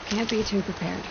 Can't be too prepared.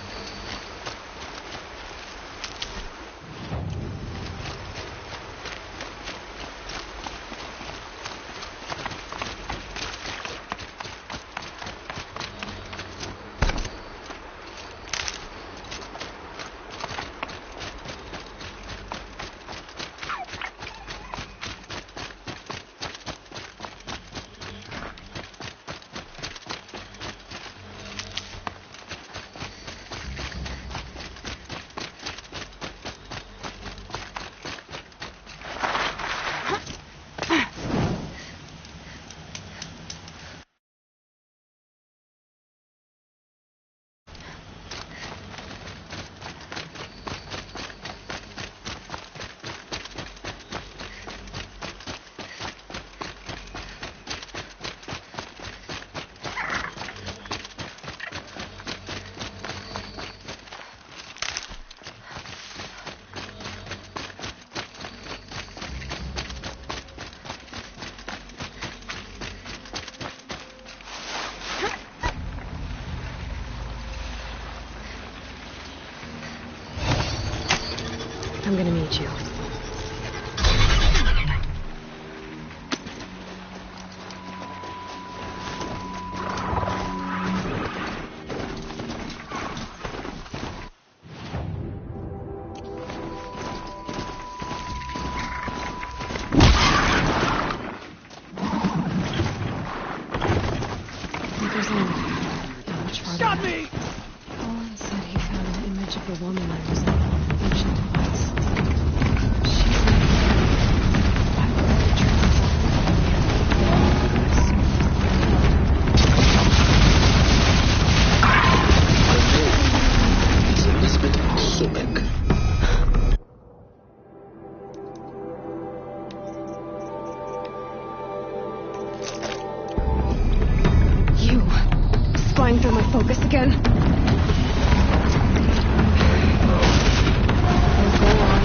I'm gonna meet you. Stop me! Owen said he found an image of a woman that was in ancient device. She's not here. Why would they It's Elizabeth Sobek. Spying through my focus again? Go on.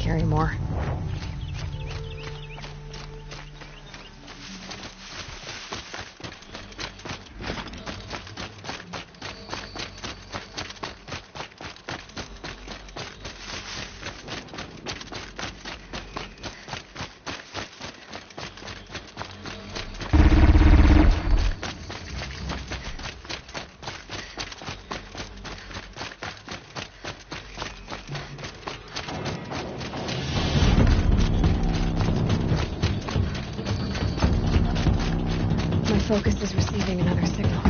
carry more. Focus is receiving another signal.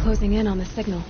Closing in on the signal.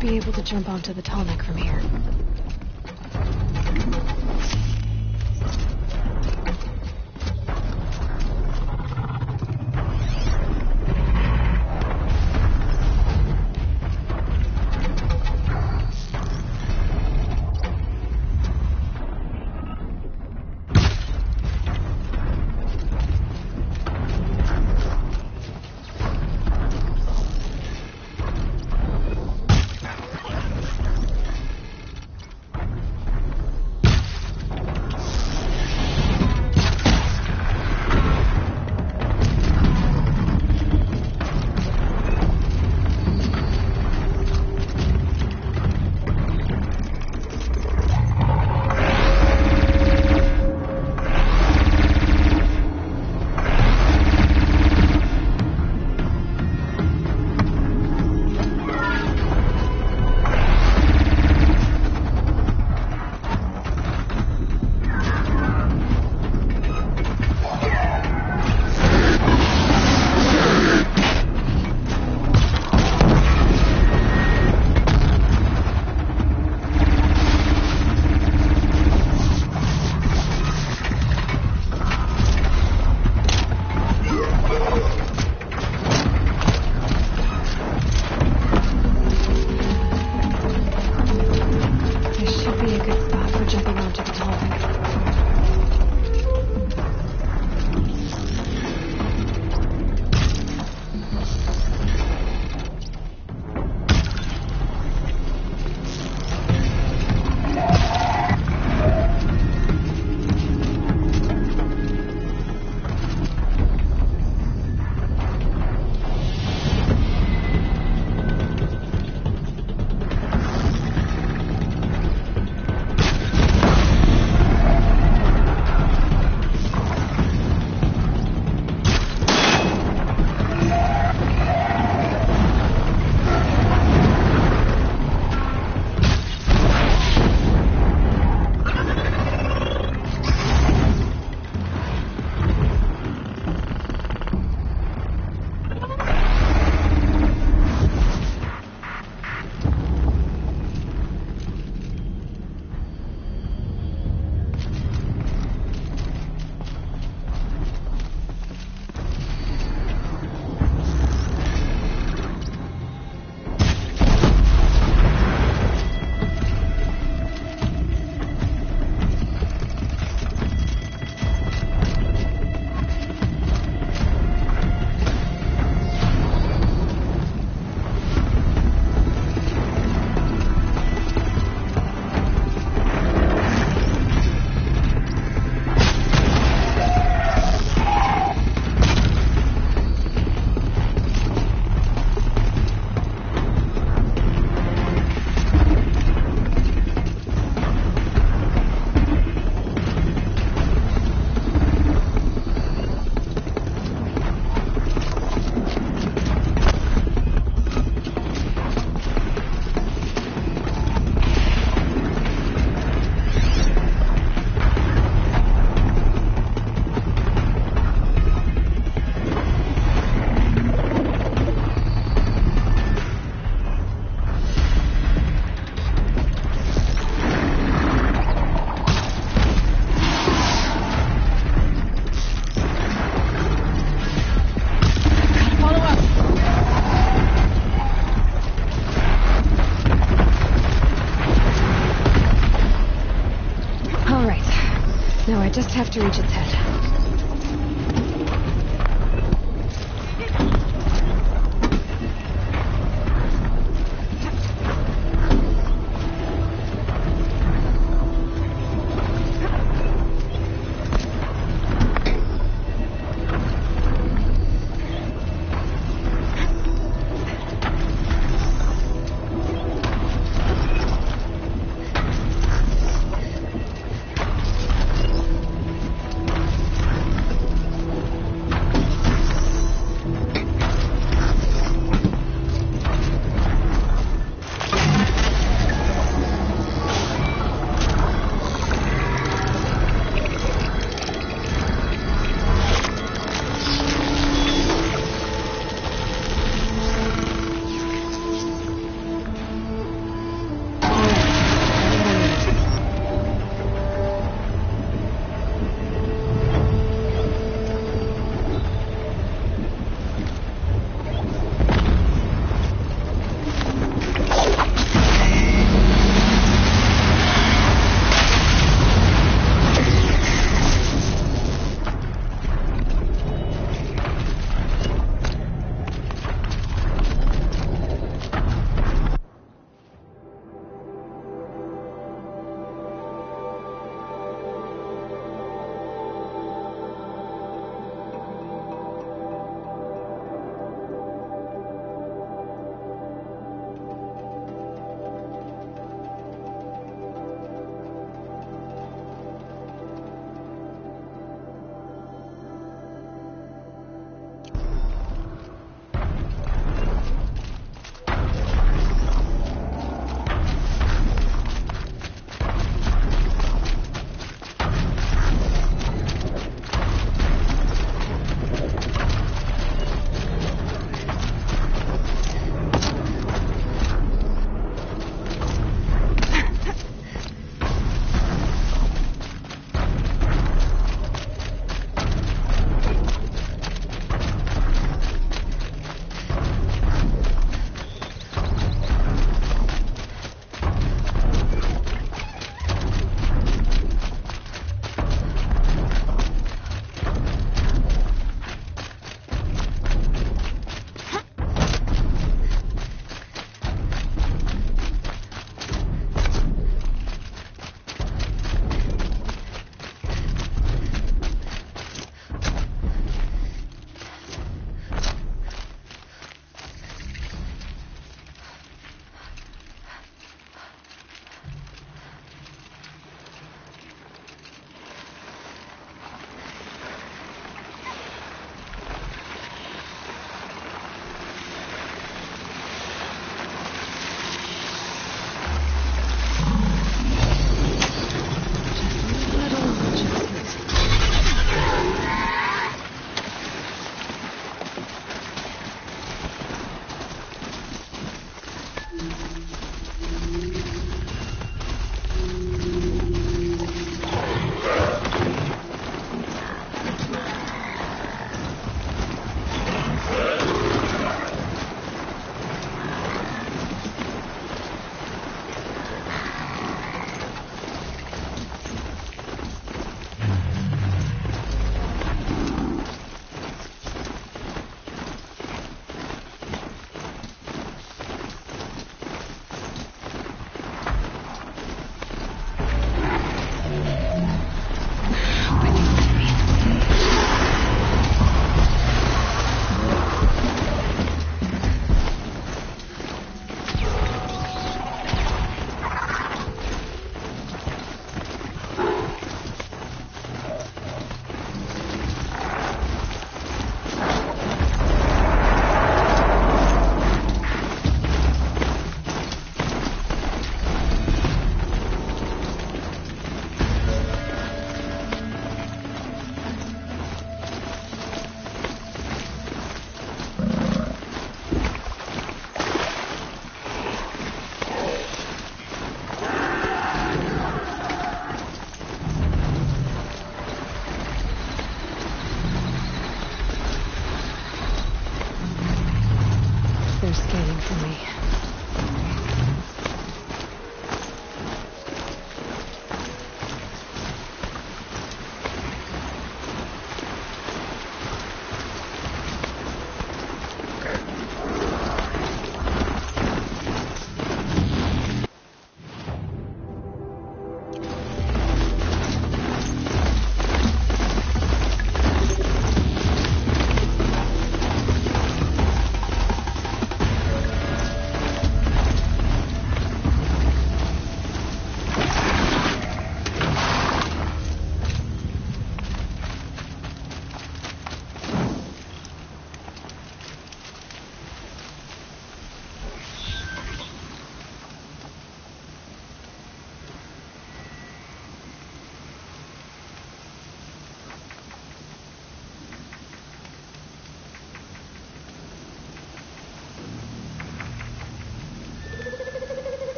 Be able to jump onto the tall neck from here. just have to reach its head.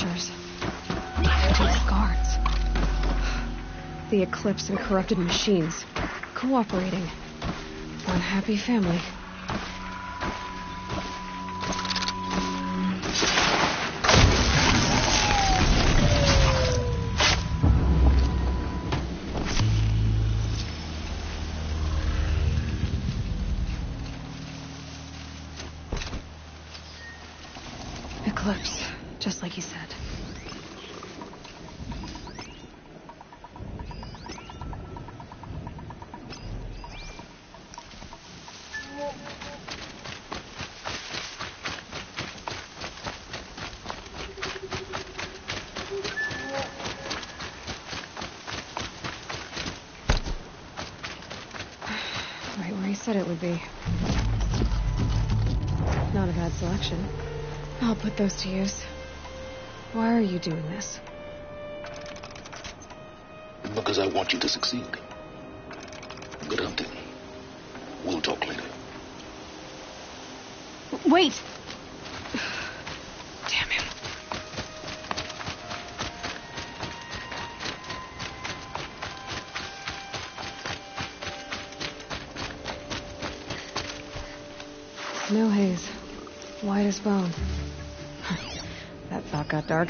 signatures. These guards. The Eclipse and corrupted machines. Cooperating. One happy family. Eclipse, just like he said. Right where he said it would be. Not a bad selection. I'll put those to use. Why are you doing this? Because I want you to succeed. Good hunting. We'll talk later. Wait! Damn him. No haze. White as bone. That thought got dark.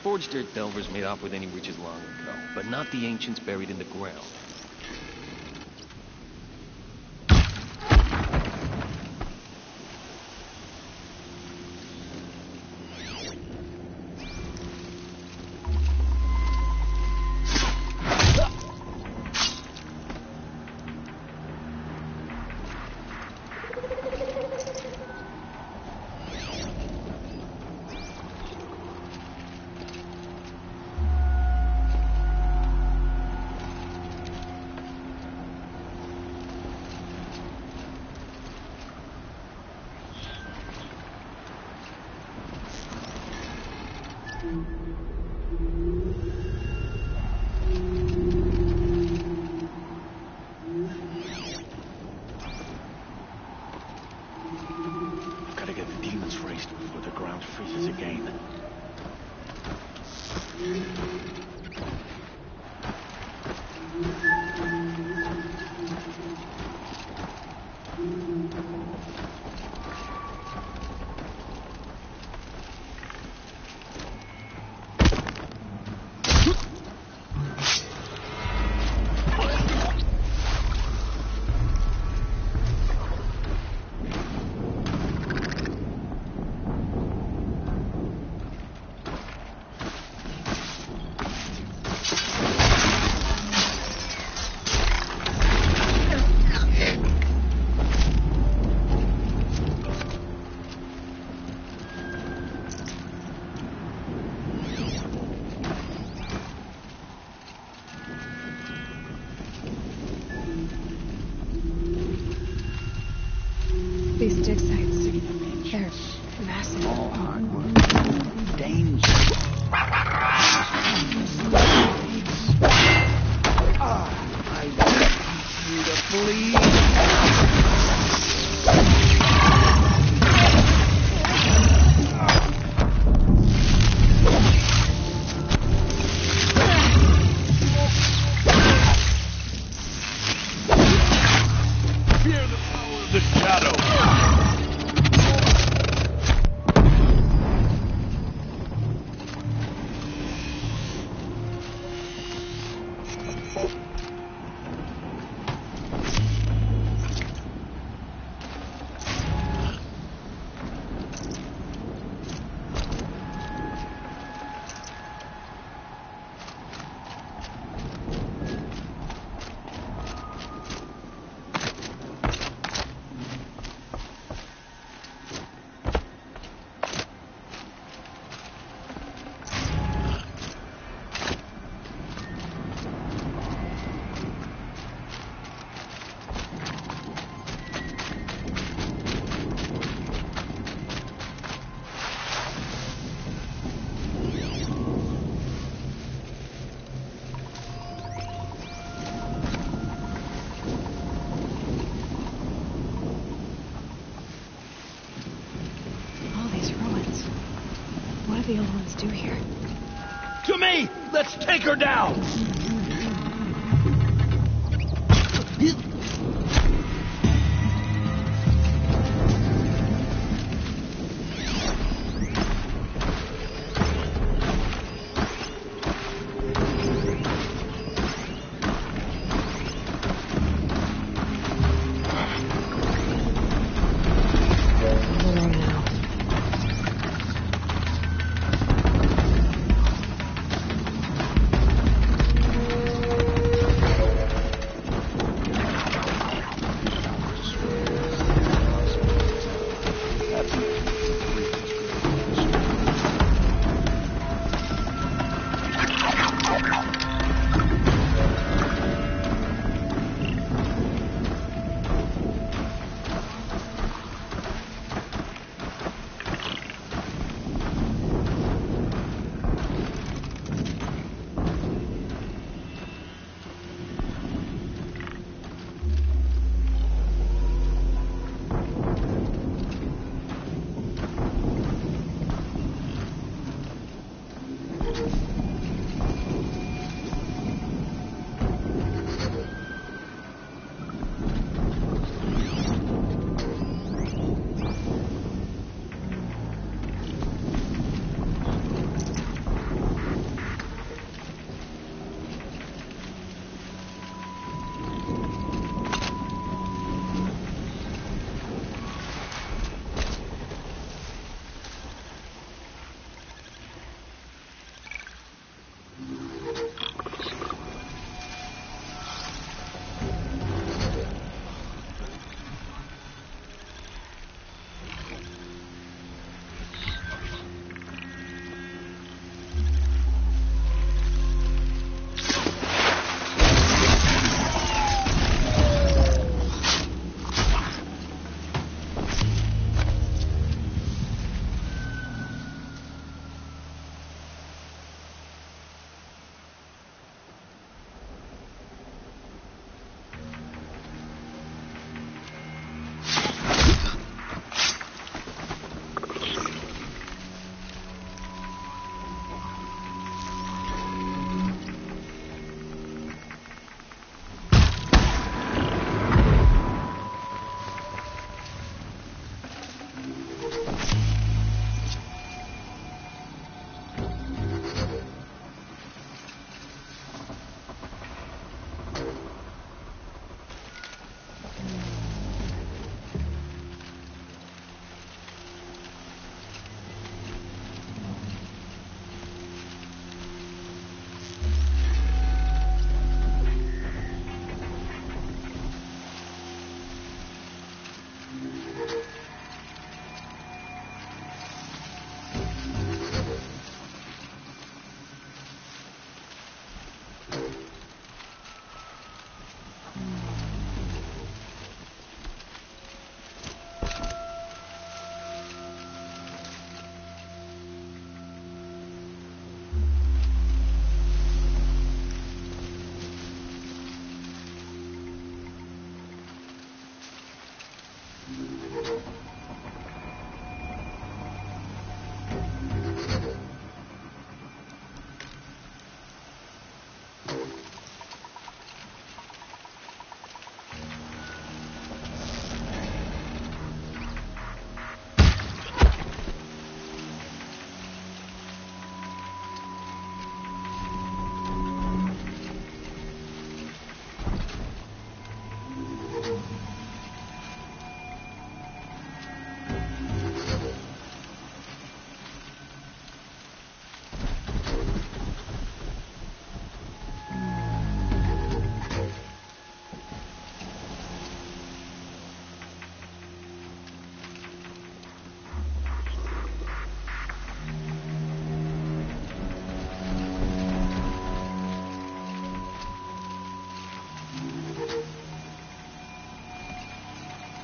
Forged dirt delvers made off with any riches long ago, but not the ancients buried in the ground. Gotta get the demons raised before the ground freezes again. These dig sites, they're massive. All hard work. Danger. I want you to bleed. Fear the power of the shadow. the old ones do here? To me! Let's take her down!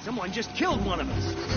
Someone just killed one of us.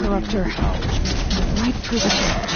interrupter. Right for the charge.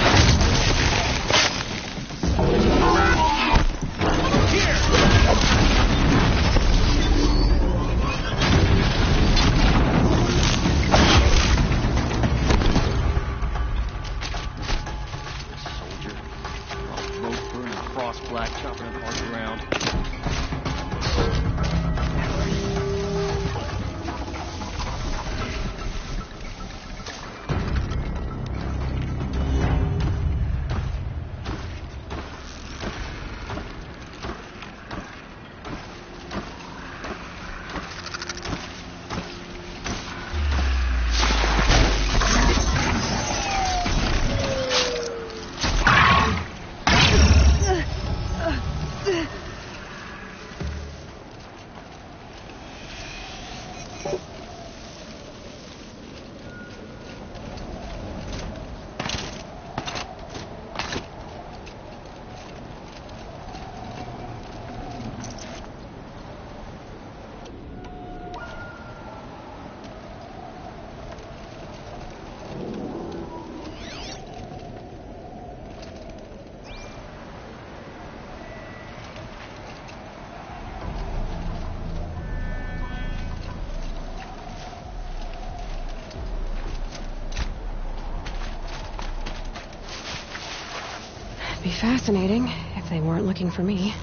Be fascinating if they weren't looking for me.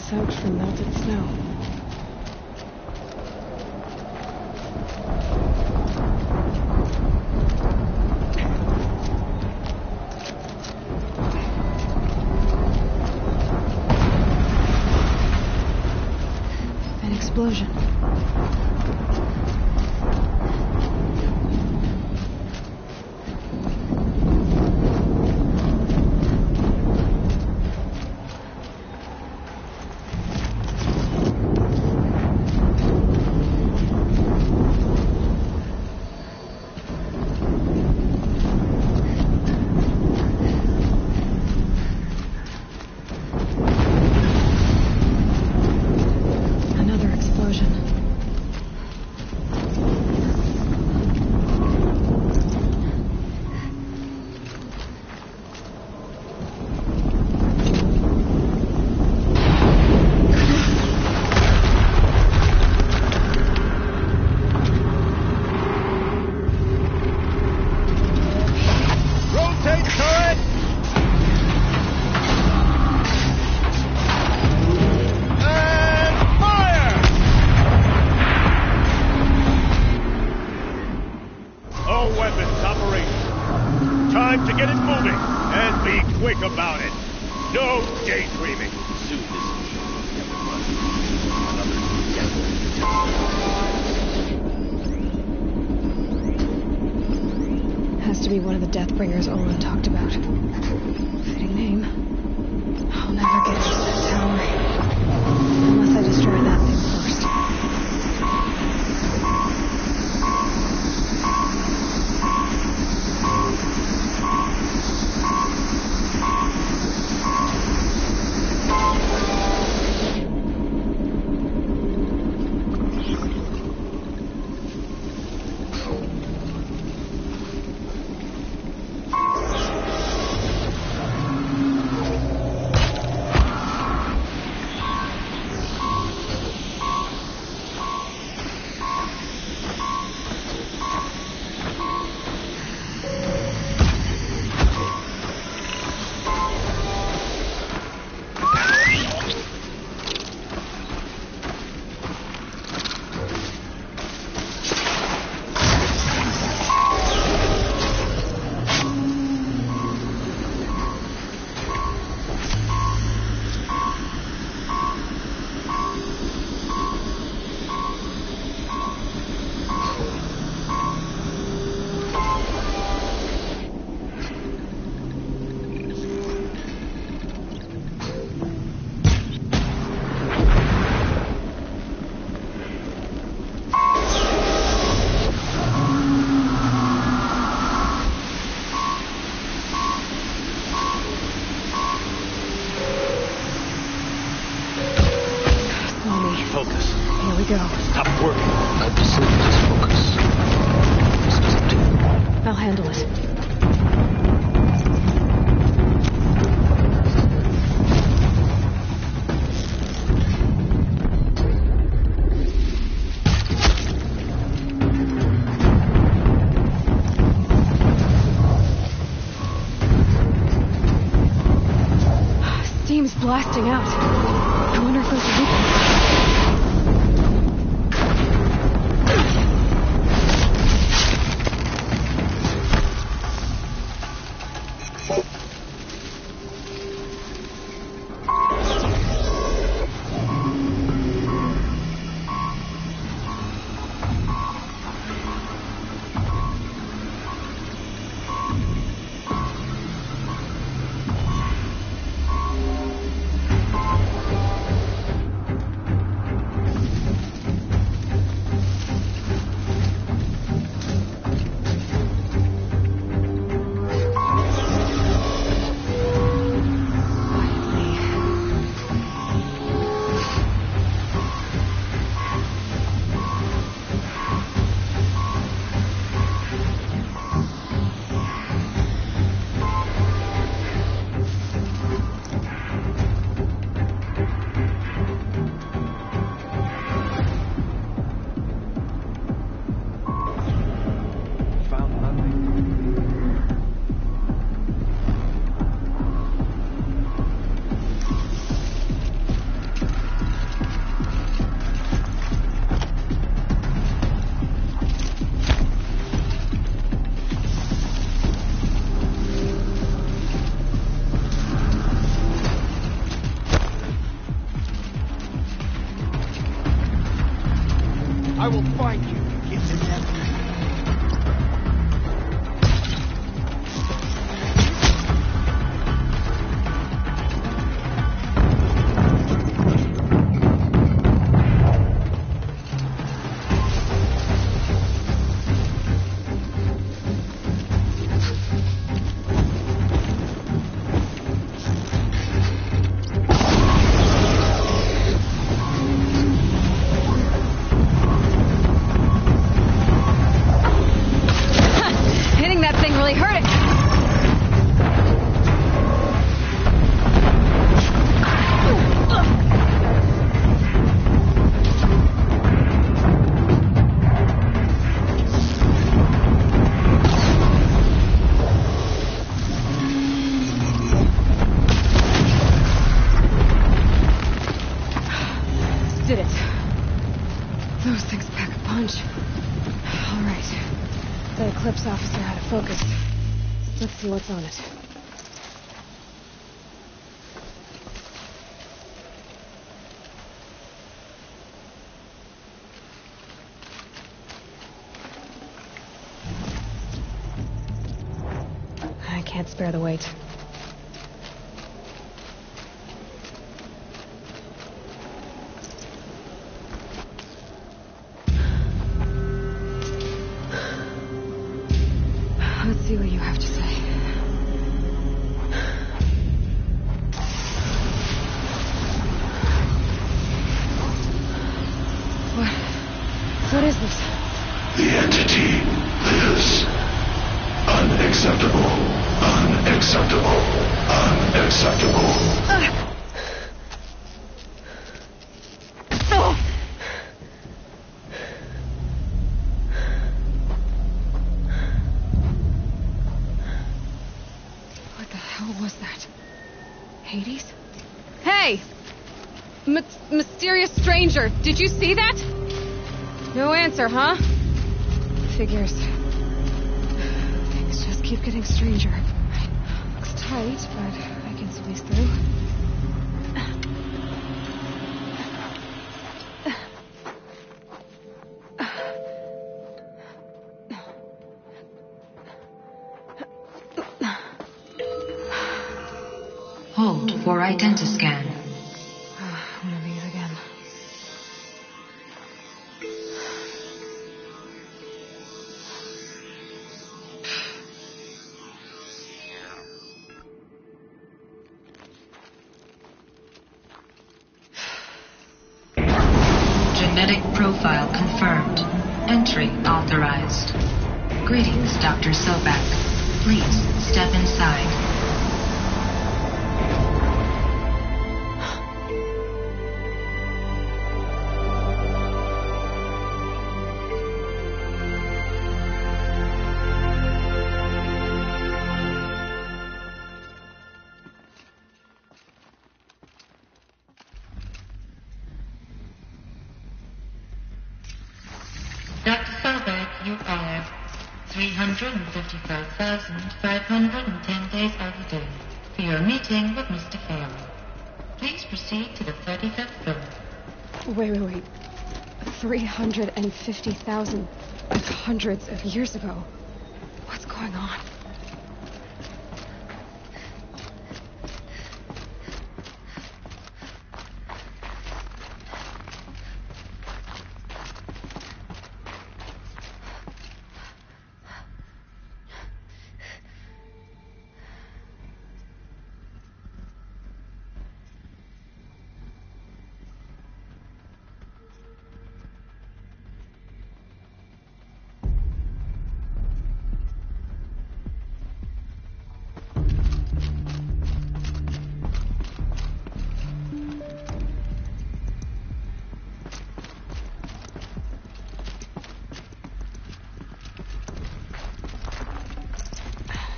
Soaked from melted snow. An explosion. Time to get it moving, and be quick about it. No daydreaming. Soon this another Has to be one of the Deathbringers Olin talked about. Fitting name. I'll never get out of that tower. Unless I destroy that thing first. we go? Stop working. I'd just say just focus. This is up to you. I'll handle it. Steam's blasting out. I wonder if those are leaking. I will find you. Give me that. Did it. Those things pack a punch. All right. The Eclipse officer had a focus. Let's see what's on it. I can't spare the weight. Let's see what you have to say. What is this? The entity lives. Unacceptable. Unacceptable. Unacceptable. What the hell was that? Hades? Hey! Mysterious stranger, did you see that? No answer, huh? Figures. Things just keep getting stranger. Looks tight, but I can squeeze through. Hold for identity scan. One of these again. Genetic profile confirmed. Entry authorized. Greetings, Dr. Sobak. Please step inside. Dr. Sobak, you are 355,510 days overdue for your meeting with Mr. Farrell. Please proceed to the 35th floor. Wait. 350,000. That's hundreds of years ago. What's going on?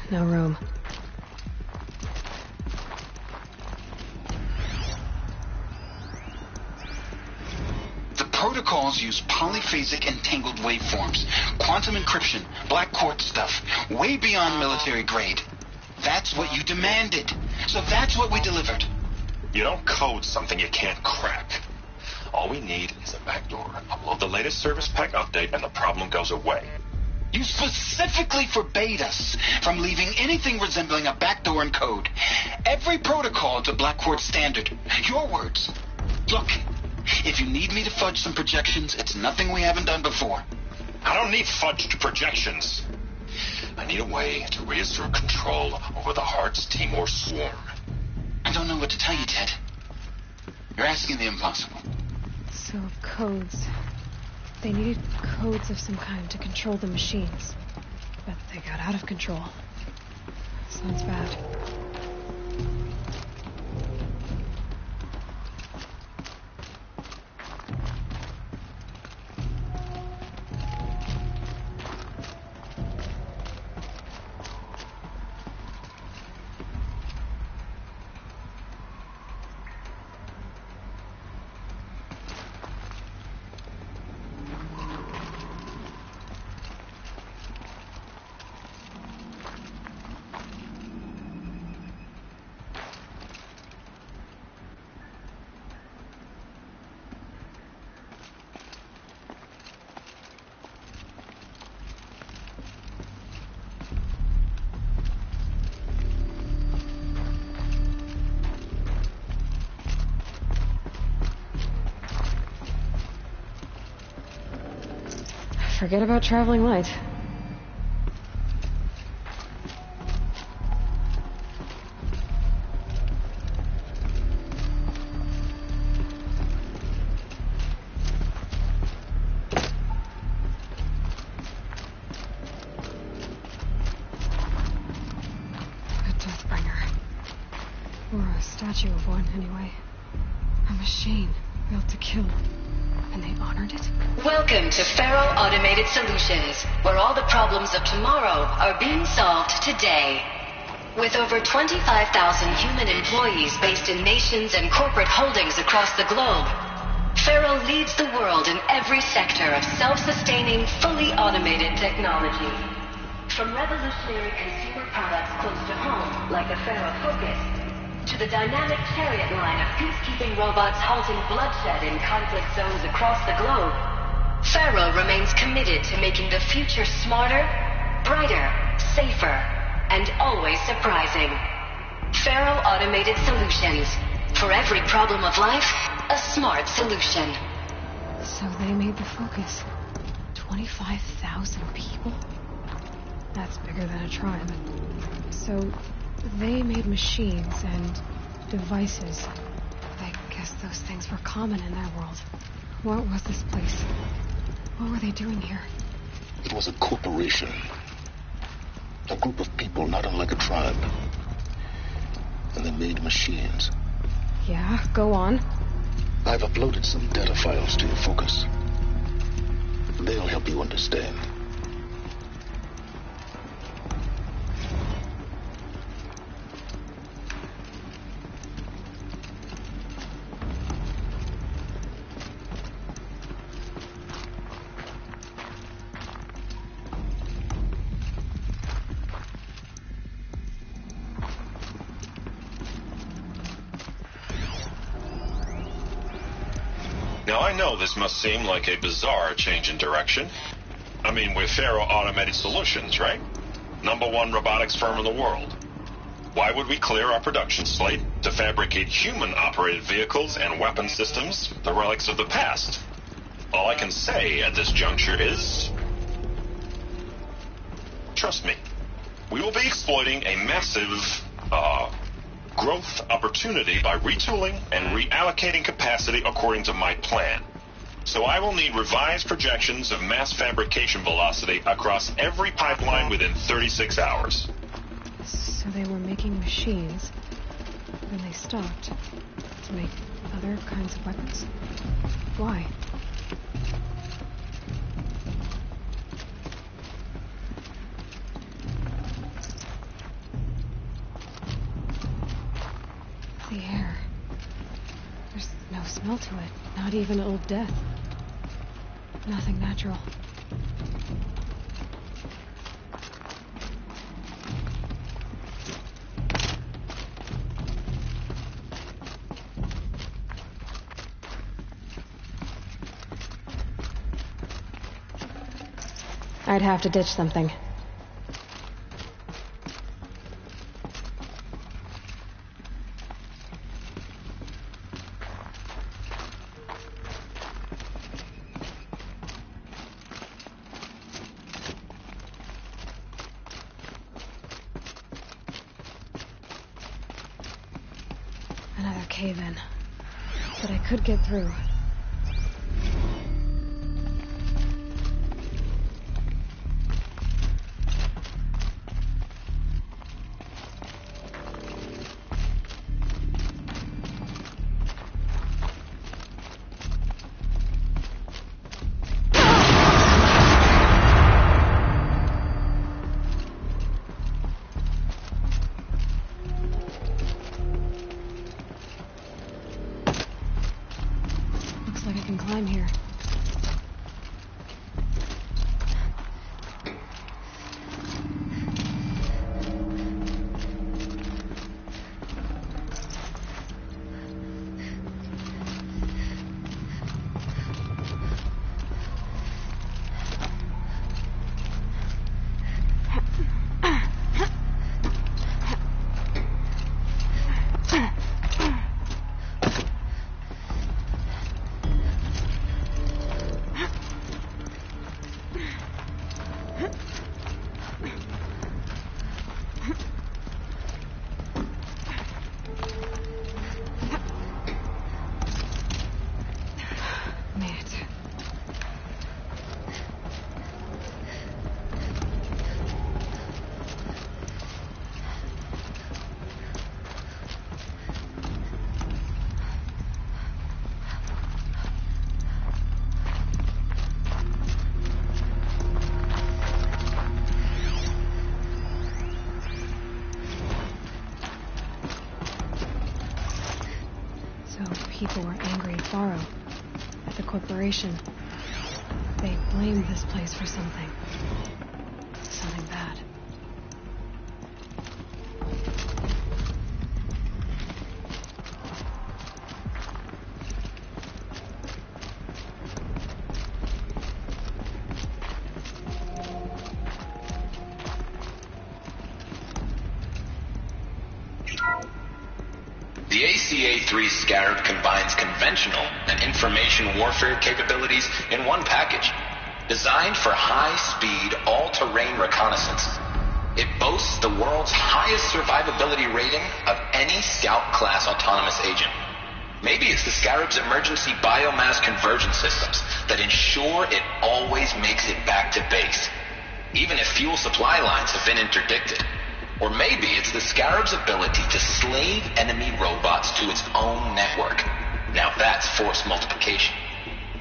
No room. The protocols use polyphasic entangled waveforms, quantum encryption, black quartz stuff, way beyond military grade. That's what you demanded. So that's what we delivered. You don't code something you can't crack. All we need is a backdoor. Upload the latest service pack update and the problem goes away. You specifically forbade us from leaving anything resembling a backdoor in code. Every protocol is a black quartz standard. Your words. Look, if you need me to fudge some projections, it's nothing we haven't done before. I don't need fudged projections. I need a way to reassert control over the Heart's Timor swarm. I don't know what to tell you, Ted. You're asking the impossible. So, codes. They needed codes of some kind to control the machines. But they got out of control. Sounds bad. Forget about traveling light. A Deathbringer. Or a statue of one, anyway. A machine built to kill. And they honored it? Welcome to Faro Automated Solutions, where all the problems of tomorrow are being solved today. With over 25,000 human employees based in nations and corporate holdings across the globe, Faro leads the world in every sector of self-sustaining, fully automated technology. From revolutionary consumer products close to home, like the Faro Focus, to the dynamic chariot line of peacekeeping robots halting bloodshed in conflict zones across the globe, Faro remains committed to making the future smarter, brighter, safer, and always surprising. Faro Automated Solutions. For every problem of life, a smart solution. So they made the Focus. 25,000 people? That's bigger than a tribe. So they made machines and devices. I guess those things were common in their world. What was this place? What were they doing here? It was a corporation. A group of people not unlike a tribe. And they made machines. Yeah, go on. I've uploaded some data files to your focus. They'll help you understand. Now, I know this must seem like a bizarre change in direction. I mean, we're Faro Automated Solutions, right? #1 robotics firm in the world. Why would we clear our production slate to fabricate human-operated vehicles and weapon systems, the relics of the past? All I can say at this juncture is... trust me. We will be exploiting a massive, growth opportunity by retooling and reallocating capacity according to my plan. So I will need revised projections of mass fabrication velocity across every pipeline within 36 hours. So they were making machines, then they stopped to make other kinds of weapons? Why? The air. There's no smell to it. Not even Old Death. Nothing natural. I'd have to ditch something. Another cave-in. But I could get through. Climb here. People were angry at Faro, at the corporation. They blamed this place for something. Something bad. The ACA-3 Scarab combines conventional and information warfare capabilities in one package. Designed for high-speed, all-terrain reconnaissance, it boasts the world's highest survivability rating of any Scout-class autonomous agent. Maybe it's the Scarab's emergency biomass conversion systems that ensure it always makes it back to base, even if fuel supply lines have been interdicted. Or maybe it's the Scarab's ability to slave enemy robots to its own network. Now that's force multiplication.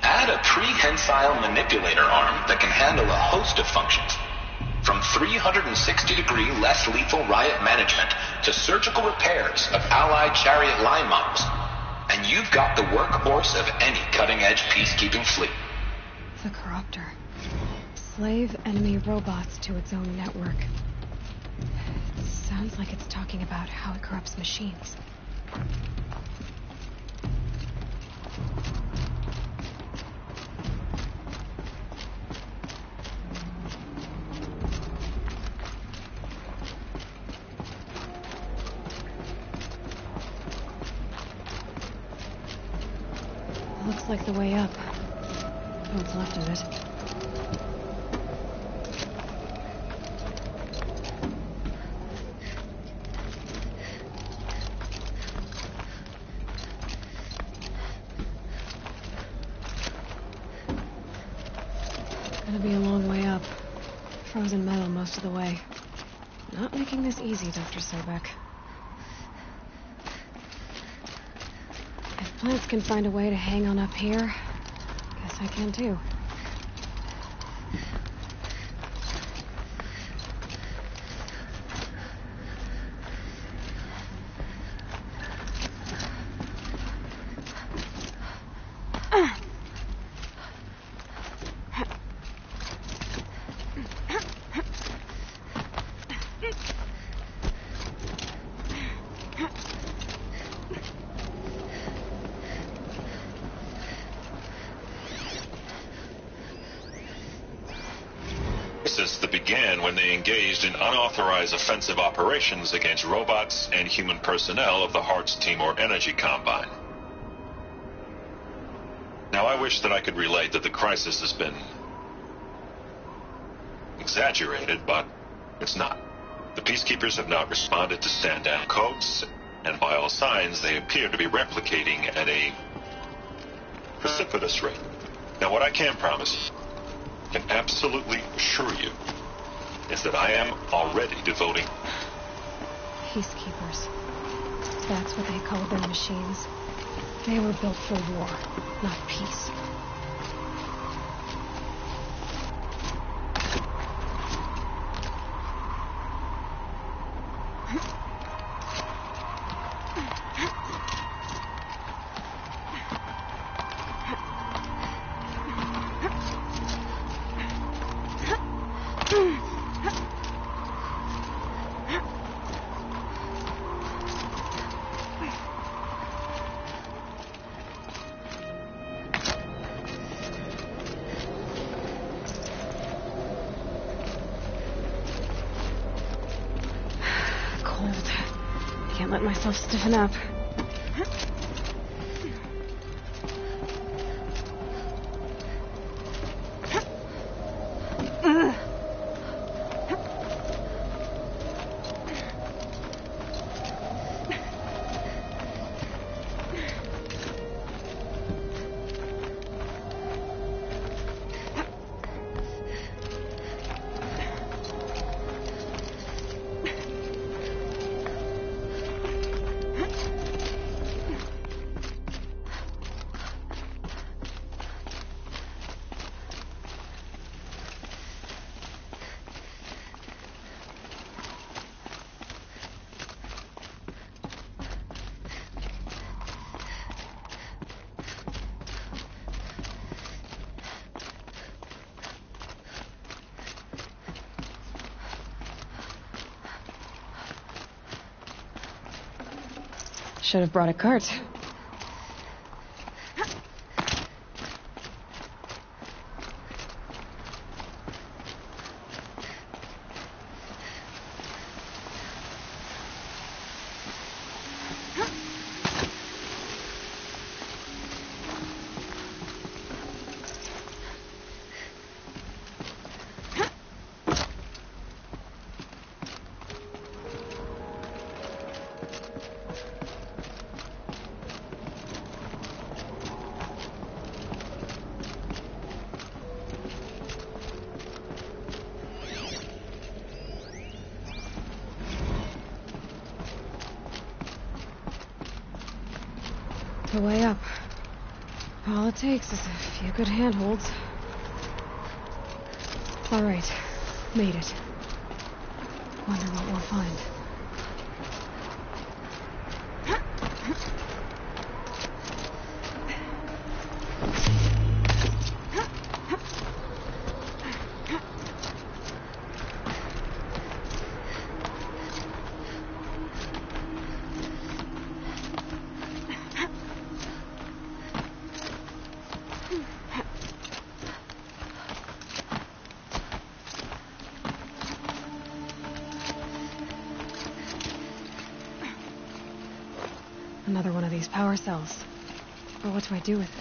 Add a prehensile manipulator arm that can handle a host of functions, from 360-degree less lethal riot management to surgical repairs of Allied chariot line models. And you've got the workhorse of any cutting-edge peacekeeping fleet. The Corruptor. Slave enemy robots to its own network. It sounds like it's talking about how it corrupts machines. Looks like the way up. What's left of it. Gonna be a long way up. Frozen metal most of the way. Not making this easy, Dr. Sobek. If plants can find a way to hang on up here, guess I can too. That began when they engaged in unauthorized offensive operations against robots and human personnel of the Hearts Timor Energy Combine. Now, I wish that I could relate that the crisis has been exaggerated, but it's not. The Peacekeepers have not responded to stand-down codes, and by all signs, they appear to be replicating at a precipitous rate. Now, what I can promise, can absolutely assure you, is that I am already devoting... Peacekeepers. That's what they called their machines. They were built for war, not peace. Can't let myself stiffen up. Should have brought a cart. the way up. All it takes is a few good handholds. All right, made it. Wonder what we'll find. Another one of these power cells. But what do I do with it?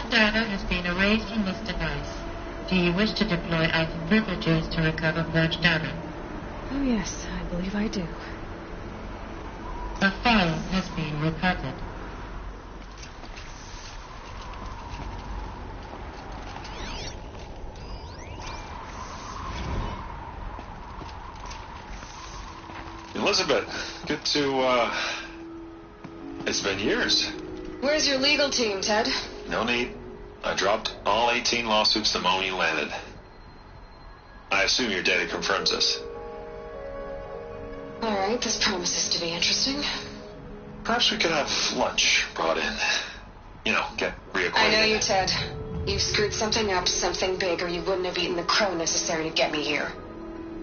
Data has been erased from this device. Do you wish to deploy item privileges to recover purged data? Oh yes, I believe I do. A file has been recovered. Elizabeth, good to, it's been years. Where's your legal team, Ted? No need. I dropped all 18 lawsuits the moment you landed. I assume your data confirms this. All right, this promises to be interesting. Perhaps we could have lunch brought in. You know, get reacquainted. I know you, Ted. You screwed something up, something big, or you wouldn't have eaten the crow necessary to get me here.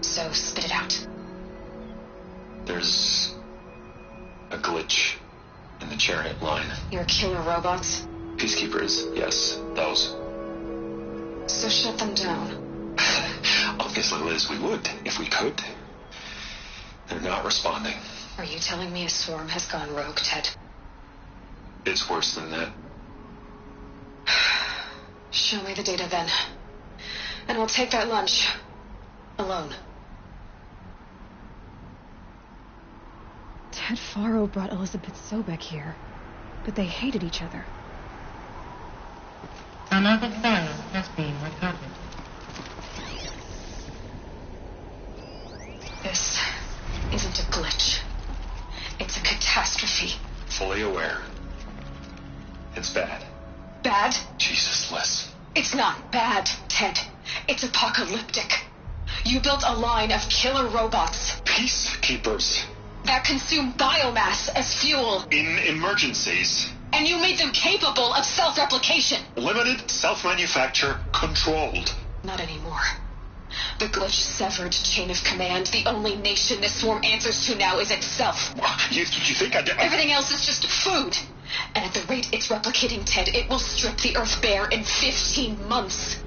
So spit it out. There's a glitch in the chariot line. Your killer robots? Peacekeepers, yes, those. So shut them down. Obviously, Liz, we would, if we could. They're not responding. Are you telling me a swarm has gone rogue, Ted? It's worse than that. Show me the data then. And I'll take that lunch. Alone. Ted Faro brought Elizabeth Sobek here, but they hated each other. Another file has been recovered. This isn't a glitch. It's a catastrophe. Fully aware. It's bad. Bad? Jesus, Liz. It's not bad, Ted. It's apocalyptic. You built a line of killer robots. Peacekeepers. That consume biomass as fuel. In emergencies. And you made them capable of self-replication. Limited, self-manufacture, controlled. Not anymore. The glitch severed chain of command. The only nation this swarm answers to now is itself. You think Everything else is just food. And at the rate it's replicating, Ted, it will strip the Earth bare in 15 months.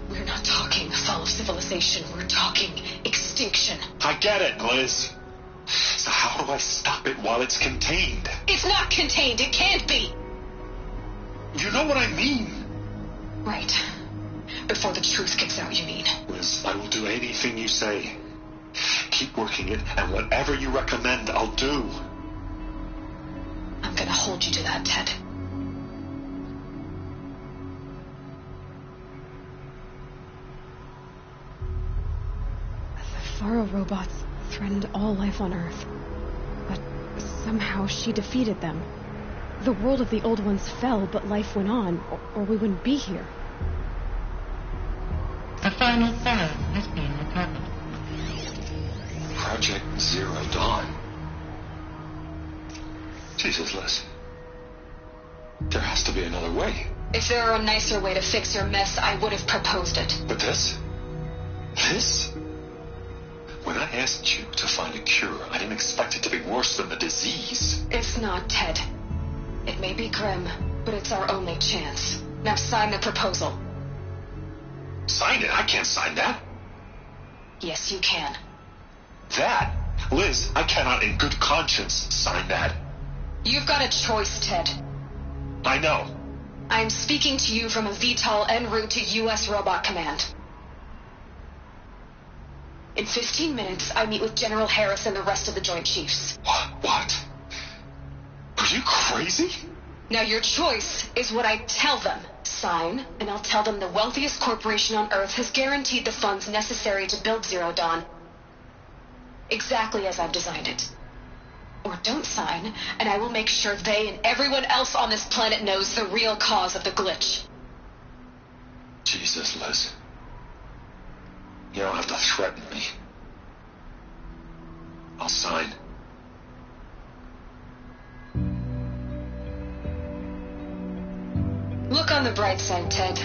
We're not talking fall of civilization. We're talking extinction. I get it, Liz. So how do I stop it while it's contained? It's not contained. It can't be. You know what I mean. Right. Before the truth gets out, you mean. Liz, I will do anything you say. Keep working it, and whatever you recommend, I'll do. I'm gonna hold you to that, Ted. The Faro robots threatened all life on Earth. But somehow she defeated them. The world of the old ones fell, but life went on, or we wouldn't be here. A final file has been recovered. Project ZeroDawn. Jesus, Liz. There has to be another way. If there were a nicer way to fix your mess, I would have proposed it. But this? This? When I asked you to find a cure, I didn't expect it to be worse than the disease. It's not, Ted. It may be grim, but it's our only chance. Now sign the proposal. Sign it? I can't sign that. Yes, you can. That? Liz, I cannot in good conscience sign that. You've got a choice, Ted. I know. I'm speaking to you from a VTOL en route to U.S. Robot Command. In 15 minutes, I meet with General Harris and the rest of the Joint Chiefs. What? Are you crazy? Now your choice is what I tell them. Sign, and I'll tell them the wealthiest corporation on Earth has guaranteed the funds necessary to build ZeroDawn. Exactly as I've designed it. Or don't sign, and I will make sure they and everyone else on this planet knows the real cause of the glitch. Jesus, Liz. You don't have to threaten me. I'll sign. Look on the bright side, Ted.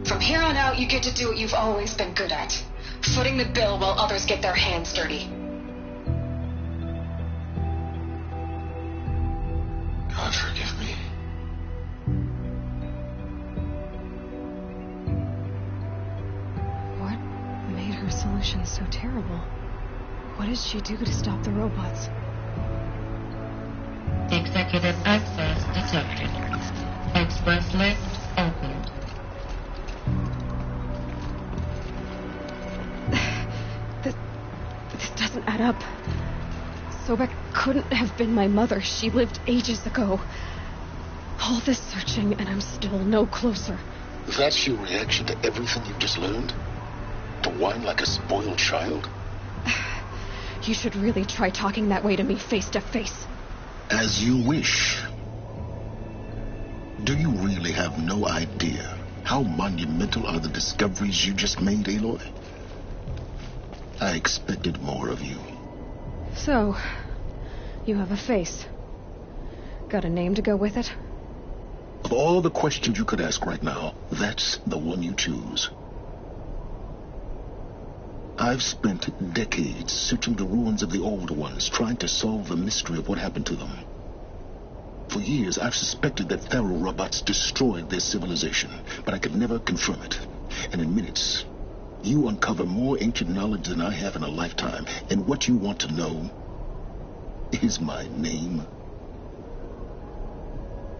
From here on out, you get to do what you've always been good at. Footing the bill while others get their hands dirty. God forgive me. What made her solution so terrible? What did she do to stop the robots? Executive access detected. Express lift opened. This doesn't add up. Sobek couldn't have been my mother. She lived ages ago. All this searching, and I'm still no closer. That's your reaction to everything you've just learned? To whine like a spoiled child? You should really try talking that way to me face to face. As you wish. Do you really have no idea how monumental are the discoveries you just made, Aloy? I expected more of you. So, you have a face. Got a name to go with it? Of all the questions you could ask right now, that's the one you choose. I've spent decades searching the ruins of the old ones, trying to solve the mystery of what happened to them. For years, I've suspected that Faro robots destroyed their civilization, but I could never confirm it. And in minutes, you uncover more ancient knowledge than I have in a lifetime. And what you want to know is my name.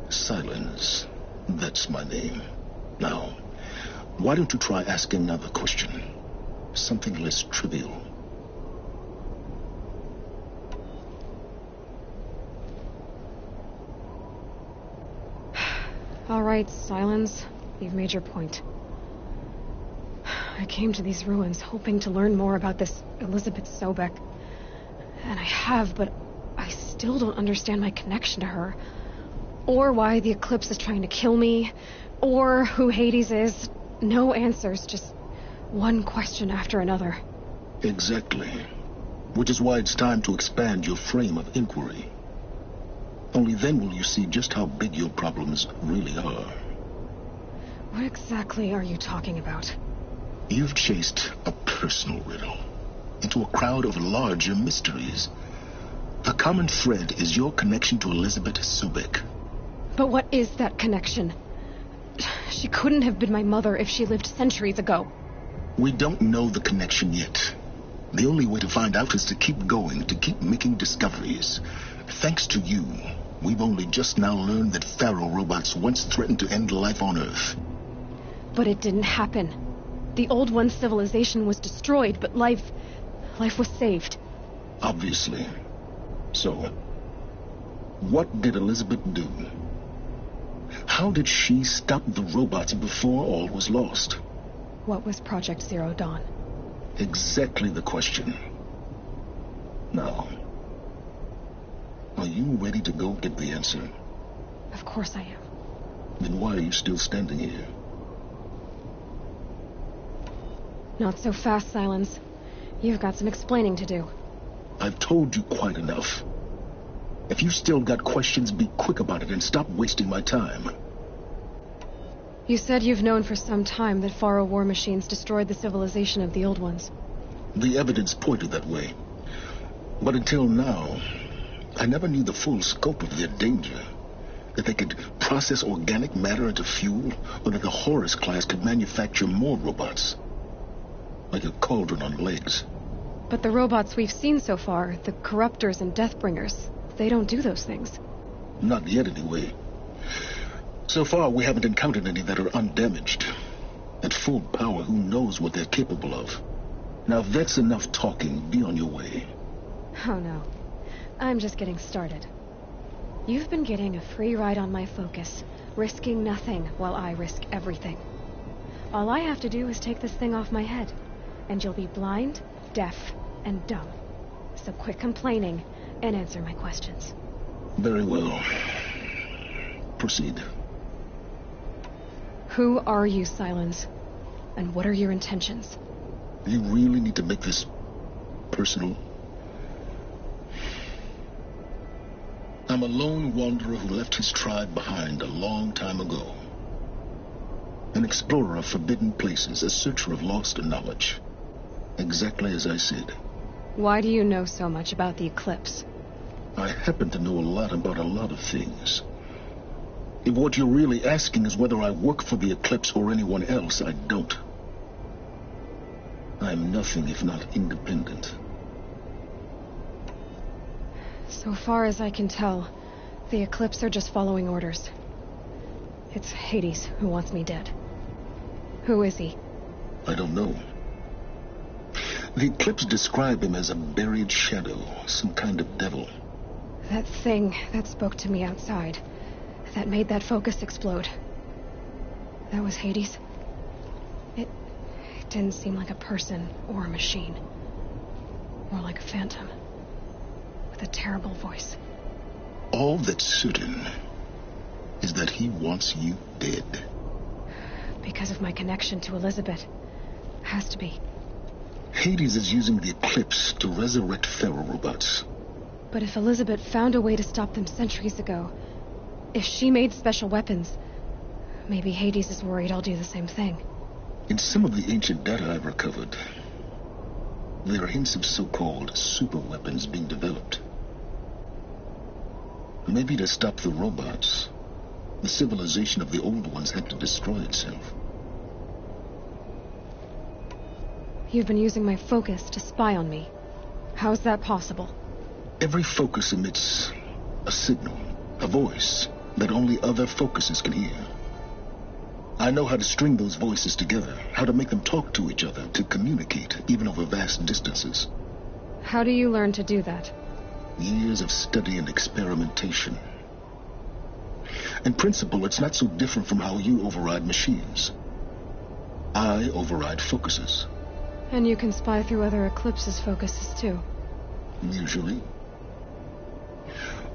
Silence. That's my name. Now, why don't you try asking another question? Something less trivial. All right, Silence. You've made your point. I came to these ruins hoping to learn more about this Elizabeth Sobek. And I have, but I still don't understand my connection to her. Or why the Eclipse is trying to kill me. Or who Hades is. No answers, just one question after another. Exactly. Which is why it's time to expand your frame of inquiry. Only then will you see just how big your problems really are. What exactly are you talking about? You've chased a personal riddle into a crowd of larger mysteries. The common thread is your connection to Elizabeth Sobek. But what is that connection? She couldn't have been my mother if she lived centuries ago. We don't know the connection yet. The only way to find out is to keep going, to keep making discoveries. Thanks to you, we've only just now learned that Faro robots once threatened to end life on Earth. But it didn't happen. The old one's civilization was destroyed, but life was saved. Obviously. So, what did Elizabeth do? How did she stop the robots before all was lost? What was Project ZeroDawn? Exactly the question. Now, are you ready to go get the answer? Of course I am. Then why are you still standing here? Not so fast, Silence. You've got some explaining to do. I've told you quite enough. If you still got questions, be quick about it and stop wasting my time. You said you've known for some time that Faro war machines destroyed the civilization of the old ones. The evidence pointed that way. But until now, I never knew the full scope of their danger. That they could process organic matter into fuel, or that the Horus class could manufacture more robots. Like a cauldron on legs. But the robots we've seen so far, the Corruptors and Deathbringers, they don't do those things. Not yet, anyway. So far, we haven't encountered any that are undamaged. At full power, who knows what they're capable of? Now, if that's enough talking, be on your way. Oh no. I'm just getting started. You've been getting a free ride on my focus, risking nothing while I risk everything. All I have to do is take this thing off my head, and you'll be blind, deaf, and dumb. So quit complaining and answer my questions. Very well. Proceed. Who are you, Silence? And what are your intentions? You really need to make this personal? I'm a lone wanderer who left his tribe behind a long time ago. An explorer of forbidden places, a searcher of lost knowledge. Exactly as I said. Why do you know so much about the Eclipse? I happen to know a lot about a lot of things. If what you're really asking is whether I work for the Eclipse or anyone else, I don't. I'm nothing if not independent. So far as I can tell, the Eclipse are just following orders. It's Hades who wants me dead. Who is he? I don't know. The Eclipse describe him as a buried shadow, some kind of devil. That thing that spoke to me outside, that made that focus explode. That was Hades? It didn't seem like a person or a machine. More like a phantom. With a terrible voice. All that's certain is that he wants you dead. Because of my connection to Elizabeth. Has to be. Hades is using the Eclipse to resurrect Pharaoh robots. But if Elizabeth found a way to stop them centuries ago, if she made special weapons, maybe Hades is worried I'll do the same thing. In some of the ancient data I've recovered, there are hints of so-called super weapons being developed. Maybe to stop the robots, the civilization of the old ones had to destroy itself. You've been using my focus to spy on me. How's that possible? Every focus emits a signal, a voice, that only other focuses can hear. I know how to string those voices together, how to make them talk to each other, to communicate, even over vast distances. How do you learn to do that? Years of study and experimentation. In principle, it's not so different from how you override machines. I override focuses. And you can spy through other Eclipse's focuses, too. Usually.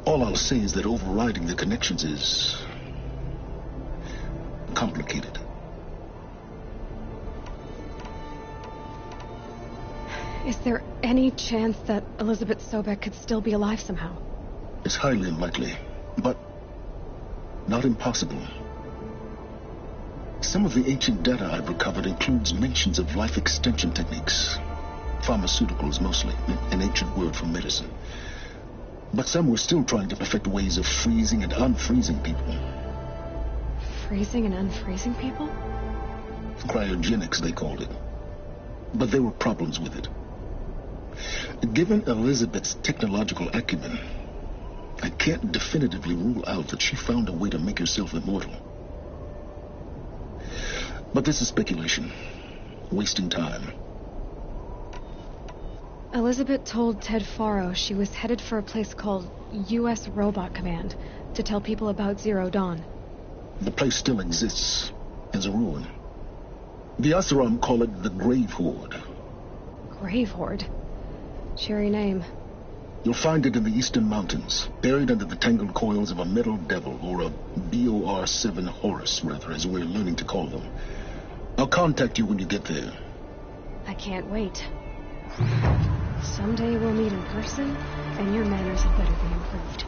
All I'll say is that overriding the connections is complicated. Is there any chance that Elizabeth Sobek could still be alive somehow? It's highly unlikely, but not impossible. Some of the ancient data I've recovered includes mentions of life extension techniques. Pharmaceuticals, mostly, an ancient word for medicine. But some were still trying to perfect ways of freezing and unfreezing people. Freezing and unfreezing people? Cryogenics, they called it. But there were problems with it. Given Elizabeth's technological acumen, I can't definitively rule out that she found a way to make herself immortal. But this is speculation. Wasting time. Elizabeth told Ted Faro she was headed for a place called U.S. Robot Command to tell people about ZeroDawn. The place still exists as a ruin. The Asaram call it the Grave Horde. Grave Horde? Cheery name. You'll find it in the eastern mountains, buried under the tangled coils of a metal devil, or a BOR-7 Horus, rather, as we're learning to call them. I'll contact you when you get there. I can't wait. Someday we'll meet in person, and your manners had better be improved.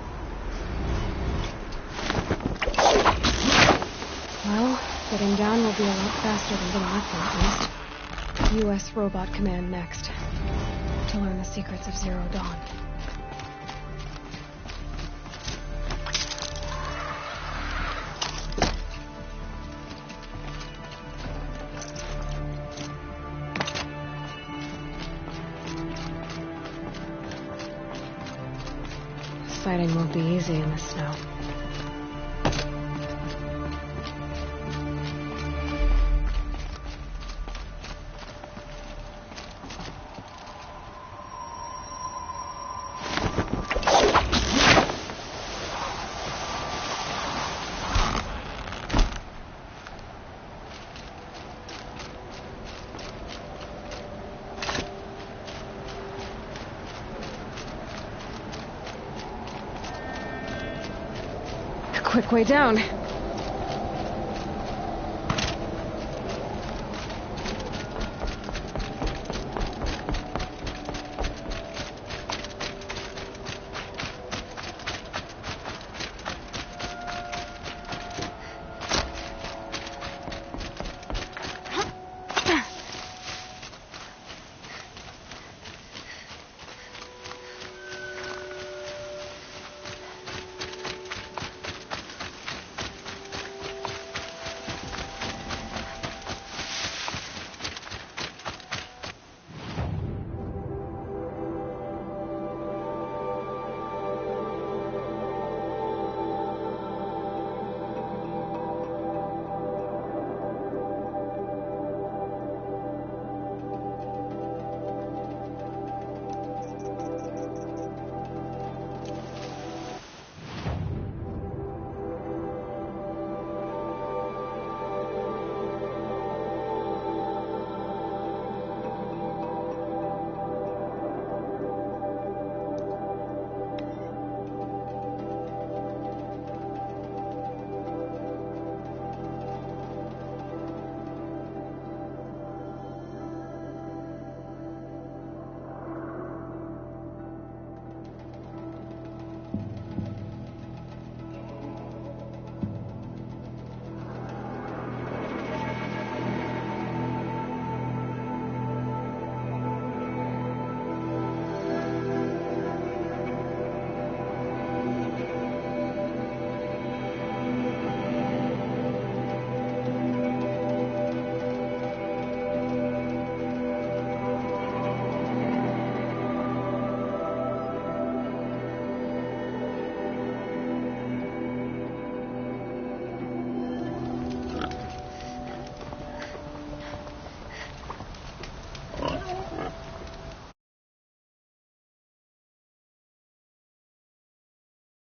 Well, getting down will be a lot faster than getting up there, at least. U.S. Robot Command next. to learn the secrets of ZeroDawn. Fighting won't be easy in the snow. Quick way down.